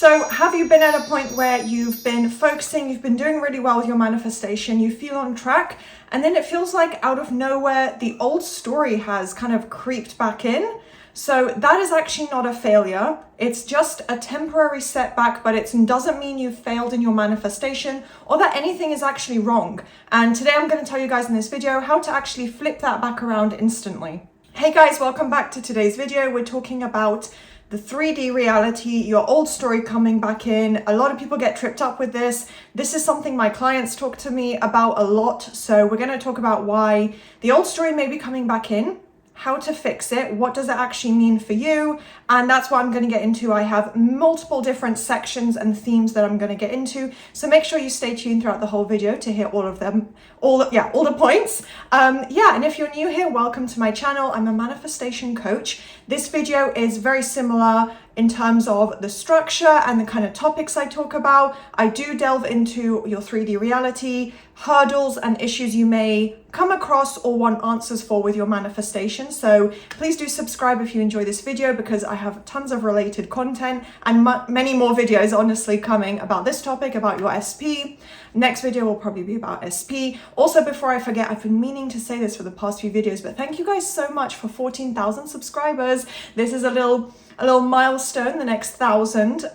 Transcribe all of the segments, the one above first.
So have you been at a point where you've been focusing, you've been doing really well with your manifestation, you feel on track, and then it feels like out of nowhere, the old story has kind of creeped back in? So that is actually not a failure. It's just a temporary setback, but it doesn't mean you've failed in your manifestation or that anything is actually wrong. And today I'm going to tell you guys in this video how to actually flip that back around instantly. Hey guys, welcome back to today's video. We're talking about the 3D reality, your old story coming back in. A lot of people get tripped up with this. This is something my clients talk to me about a lot. So we're going to talk about why the old story may be coming back in, how to fix it, what does it actually mean for you, and that's what I'm going to get into. I have multiple different sections and themes that I'm going to get into, so make sure you stay tuned throughout the whole video to hear all of them, all the points. And if you're new here, welcome to my channel. I'm a manifestation coach. This video is very similar in terms of the structure and the kind of topics I talk about. I do delve into your 3D reality, hurdles and issues you may come across or want answers for with your manifestation. So please do subscribe if you enjoy this video, because I have tons of related content and many more videos honestly coming about this topic, about your SP. Next video will probably be about SP. Also, before I forget, I've been meaning to say this for the past few videos, but thank you guys so much for 14,000 subscribers. This is a little milestone, the next 1,000.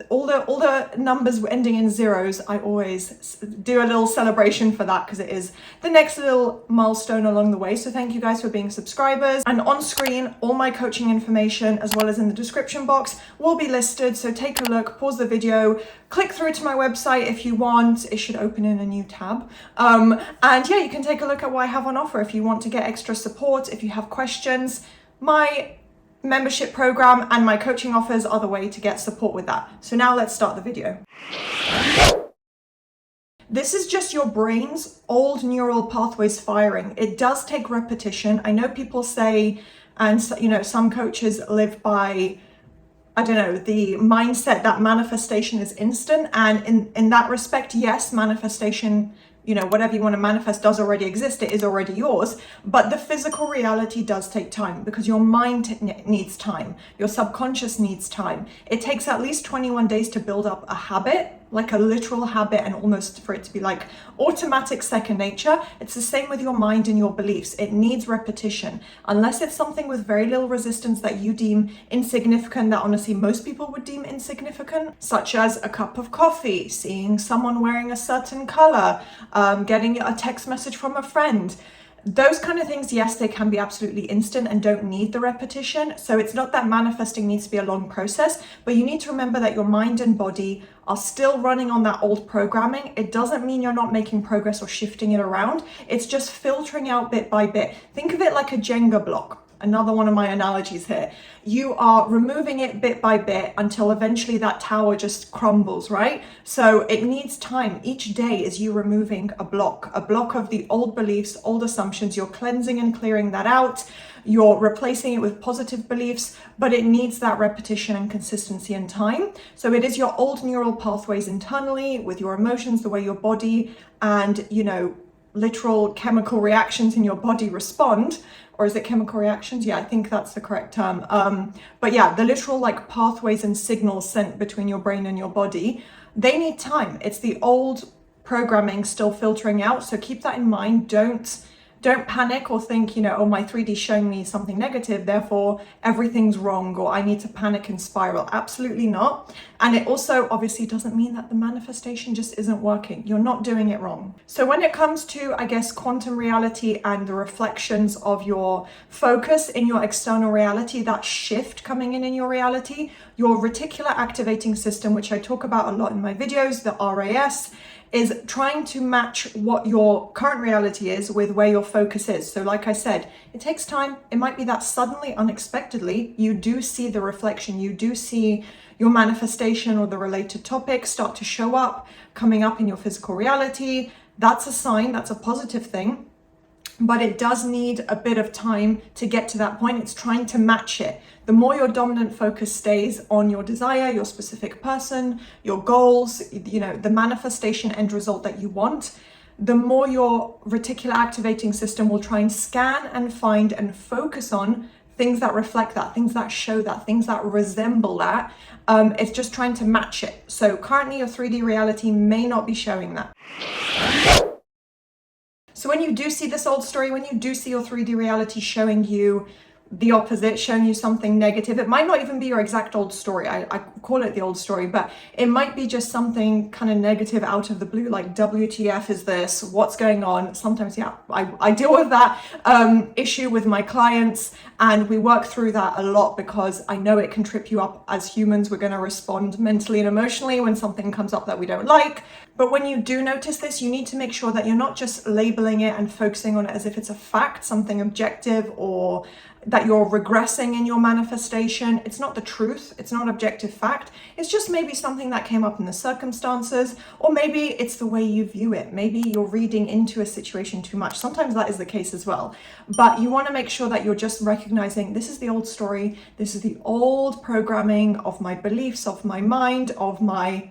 All the numbers ending in zeros, I always do a little celebration for that, because it is the next little milestone along the way. So thank you guys for being subscribers. And on screen, all my coaching information, as well as in the description box, will be listed. So take a look, pause the video, click through to my website if you want. It should open in a new tab. You can take a look at what I have on offer if you want to get extra support, if you have questions. My membership program and my coaching offers are the way to get support with that. So now let's start the video. This is just your brain's old neural pathways firing. It does take repetition. I know people say, and some coaches live by, the mindset that manifestation is instant. And in that respect, yes, manifestation, whatever you want to manifest does already exist. It is already yours. But the physical reality does take time, because your mind needs time. Your subconscious needs time. It takes at least 21 days to build up a habit, like a literal habit, and almost for it to be like automatic second nature. It's the same with your mind and your beliefs. It needs repetition. Unless it's something with very little resistance that you deem insignificant, that honestly most people would deem insignificant, such as a cup of coffee, seeing someone wearing a certain color, getting a text message from a friend. Those kind of things, yes, they can be absolutely instant and don't need the repetition. So it's not that manifesting needs to be a long process, but you need to remember that your mind and body are still running on that old programming. It doesn't mean you're not making progress or shifting it around. It's just filtering out bit by bit. Think of it like a Jenga block. Another one of my analogies here. You are removing it bit by bit until eventually that tower just crumbles, right? So it needs time. Each day is you removing a block of the old beliefs, old assumptions. You're cleansing and clearing that out. You're replacing it with positive beliefs, but it needs that repetition and consistency and time. So it is your old neural pathways internally with your emotions, the way your body and, literal chemical reactions in your body respond. Or is it chemical reactions? Yeah, I think that's the correct term. The literal pathways and signals sent between your brain and your body, they need time. It's the old programming still filtering out. So keep that in mind. Don't panic or think, oh, my 3D is showing me something negative, therefore everything's wrong, or I need to panic and spiral. Absolutely not. And it also obviously doesn't mean that the manifestation just isn't working. You're not doing it wrong. So when it comes to, quantum reality and the reflections of your focus in your external reality, that shift coming in your reality, your reticular activating system, which I talk about a lot in my videos, the RAS, is trying to match what your current reality is with where your focus is. So like I said, it takes time. It might be that suddenly, unexpectedly, you do see the reflection. You do see your manifestation or the related topics start to show up, coming up in your physical reality. That's a sign, that's a positive thing. But it does need a bit of time to get to that point. It's trying to match it. The more your dominant focus stays on your desire, your specific person, your goals, the manifestation end result that you want, the more your reticular activating system will try and scan and find and focus on things that reflect that, things that show that, things that resemble that. It's just trying to match it. So currently your 3D reality may not be showing that. So when you do see this old story, when you do see your 3D reality showing you the opposite, showing you something negative, it might not even be your exact old story. I call it the old story, but it might be just something kind of negative out of the blue, like WTF is this, what's going on? Sometimes, yeah, I deal with that issue with my clients, and we work through that a lot because I know it can trip you up. As humans, we're going to respond mentally and emotionally when something comes up that we don't like. But when you do notice this, you need to make sure that you're not just labeling it and focusing on it as if it's a fact, something objective, or that you're regressing in your manifestation. It's not the truth. It's not objective fact. It's just maybe something that came up in the circumstances, or maybe it's the way you view it. Maybe you're reading into a situation too much. Sometimes that is the case as well. But you want to make sure that you're just recognizing this is the old story. This is the old programming of my beliefs, of my mind, of my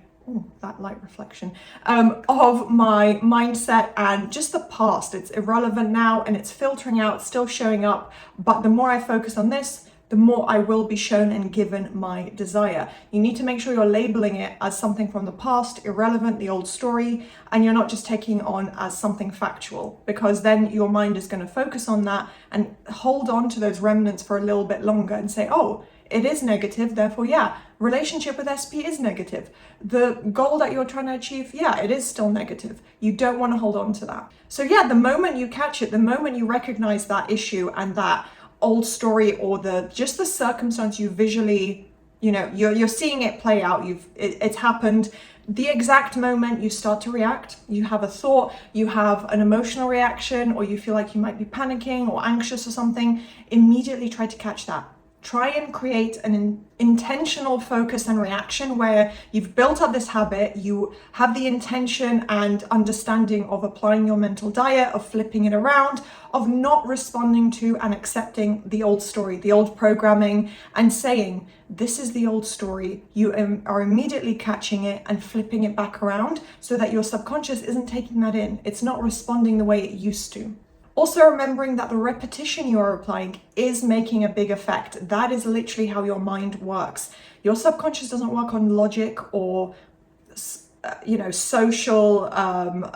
that light reflection, of my mindset, and just the past. It's irrelevant now and it's filtering out, still showing up. But the more I focus on this, the more I will be shown and given my desire. You need to make sure you're labeling it as something from the past, irrelevant, the old story, and you're not just taking on as something factual, because then your mind is going to focus on that and hold on to those remnants for a little bit longer and say, oh, it is negative, therefore, yeah, relationship with SP is negative. The goal that you're trying to achieve, yeah, it is still negative. You don't want to hold on to that. So yeah, the moment you catch it, the moment you recognize that issue and that old story, or just the circumstance you visually, you're seeing it play out, it's happened, the exact moment you start to react, you have a thought, you have an emotional reaction, or you feel like you might be panicking or anxious or something, immediately try to catch that. Try and create an intentional focus and reaction where you've built up this habit, you have the intention and understanding of applying your mental diet, of flipping it around, of not responding to and accepting the old story, the old programming, and saying, this is the old story. You are immediately catching it and flipping it back around so that your subconscious isn't taking that in. It's not responding the way it used to. Also remembering that the repetition you are applying is making a big effect. That is literally how your mind works. Your subconscious doesn't work on logic or, social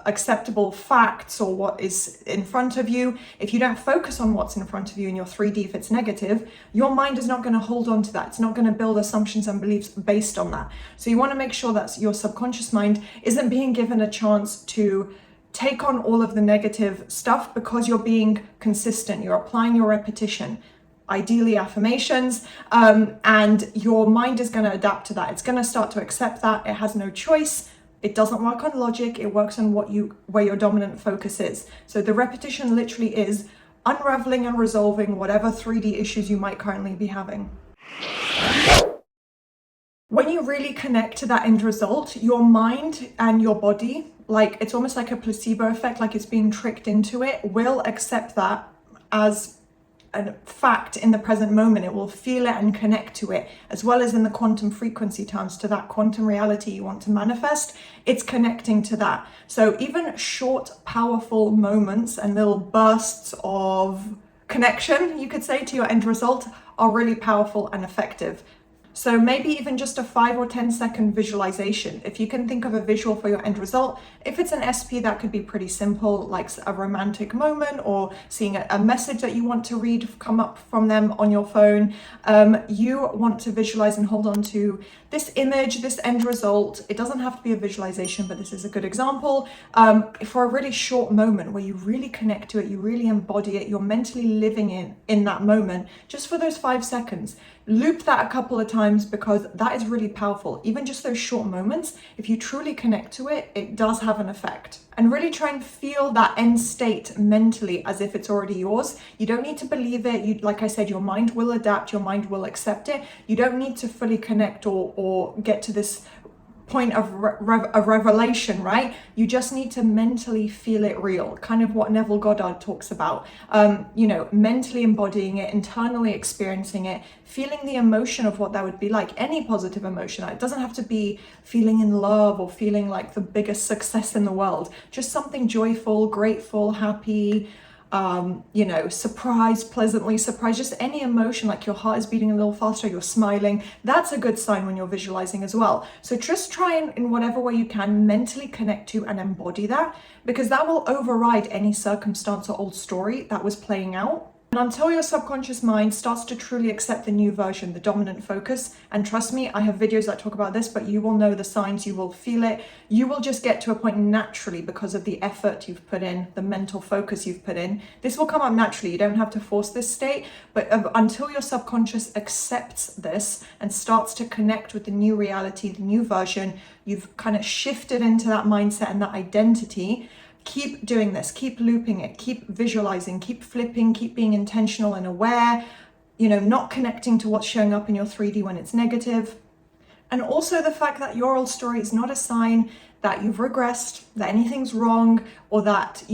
acceptable facts or what is in front of you. If you don't focus on what's in front of you in your 3D, if it's negative, your mind is not going to hold on to that. It's not going to build assumptions and beliefs based on that. So you want to make sure that your subconscious mind isn't being given a chance to take on all of the negative stuff, because you're being consistent, you're applying your repetition, ideally affirmations, and your mind is going to adapt to that. It's going to start to accept that. It has no choice. It doesn't work on logic. It works on where your dominant focus is. So the repetition literally is unraveling and resolving whatever 3D issues you might currently be having. When you really connect to that end result, your mind and your body, like it's almost like a placebo effect, like it's being tricked into it, will accept that as a fact in the present moment. It will feel it and connect to it, as well as in the quantum frequency terms, to that quantum reality you want to manifest. It's connecting to that. So even short, powerful moments and little bursts of connection, you could say, to your end result are really powerful and effective. So maybe even just a 5 or 10 second visualization. If you can think of a visual for your end result, if it's an SP, that could be pretty simple, like a romantic moment or seeing a message that you want to read come up from them on your phone. You want to visualize and hold on to this image, this end result. It doesn't have to be a visualization, but this is a good example for a really short moment where you really connect to it, you really embody it, you're mentally living in that moment, just for those 5 seconds. Loop that a couple of times, because that is really powerful. Even just those short moments, if you truly connect to it, it does have an effect. And really try and feel that end state mentally as if it's already yours. You don't need to believe it. Like I said, your mind will adapt, your mind will accept it. You don't need to fully connect or get to this point of revelation, right? You just need to mentally feel it real, kind of what Neville Goddard talks about, mentally embodying it, internally experiencing it, feeling the emotion of what that would be like, any positive emotion. It doesn't have to be feeling in love or feeling like the biggest success in the world, just something joyful, grateful, happy, surprised, pleasantly surprised, just any emotion, like your heart is beating a little faster, you're smiling. That's a good sign when you're visualizing as well. So just try and, in whatever way you can, mentally connect to and embody that, because that will override any circumstance or old story that was playing out. And until your subconscious mind starts to truly accept the new version, the dominant focus, and trust me, I have videos that talk about this, but you will know the signs, you will feel it. You will just get to a point naturally because of the effort you've put in, the mental focus you've put in. This will come up naturally. You don't have to force this state, but until your subconscious accepts this and starts to connect with the new reality, the new version, you've kind of shifted into that mindset and that identity. Keep doing this, keep looping it, keep visualizing, keep flipping, keep being intentional and aware, not connecting to what's showing up in your 3D when it's negative. And also the fact that your old story is not a sign that you've regressed, that anything's wrong, or that,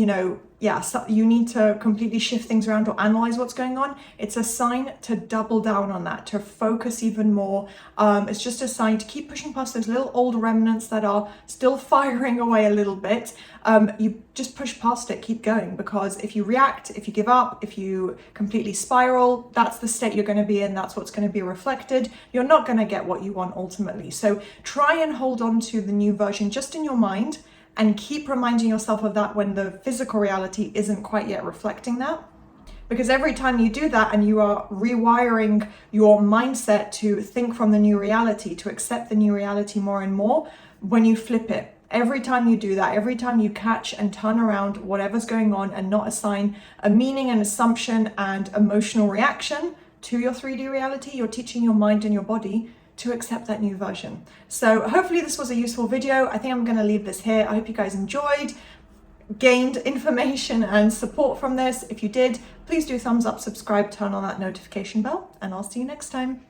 so you need to completely shift things around or analyze what's going on. It's a sign to double down on that, to focus even more. It's just a sign to keep pushing past those little old remnants that are still firing away a little bit. You just push past it, keep going, because if you react, if you give up, if you completely spiral, that's the state you're going to be in. That's what's going to be reflected. You're not going to get what you want ultimately. So try and hold on to the new version just in your mind, and keep reminding yourself of that when the physical reality isn't quite yet reflecting that. Because every time you do that and you are rewiring your mindset to think from the new reality, to accept the new reality more and more, when you flip it, every time you do that, every time you catch and turn around whatever's going on and not assign a meaning and assumption and emotional reaction to your 3D reality, you're teaching your mind and your body to accept that new version. So hopefully this was a useful video. I think I'm going to leave this here. I hope you guys enjoyed, gained information and support from this. If you did, please do thumbs up, subscribe, turn on that notification bell, and I'll see you next time.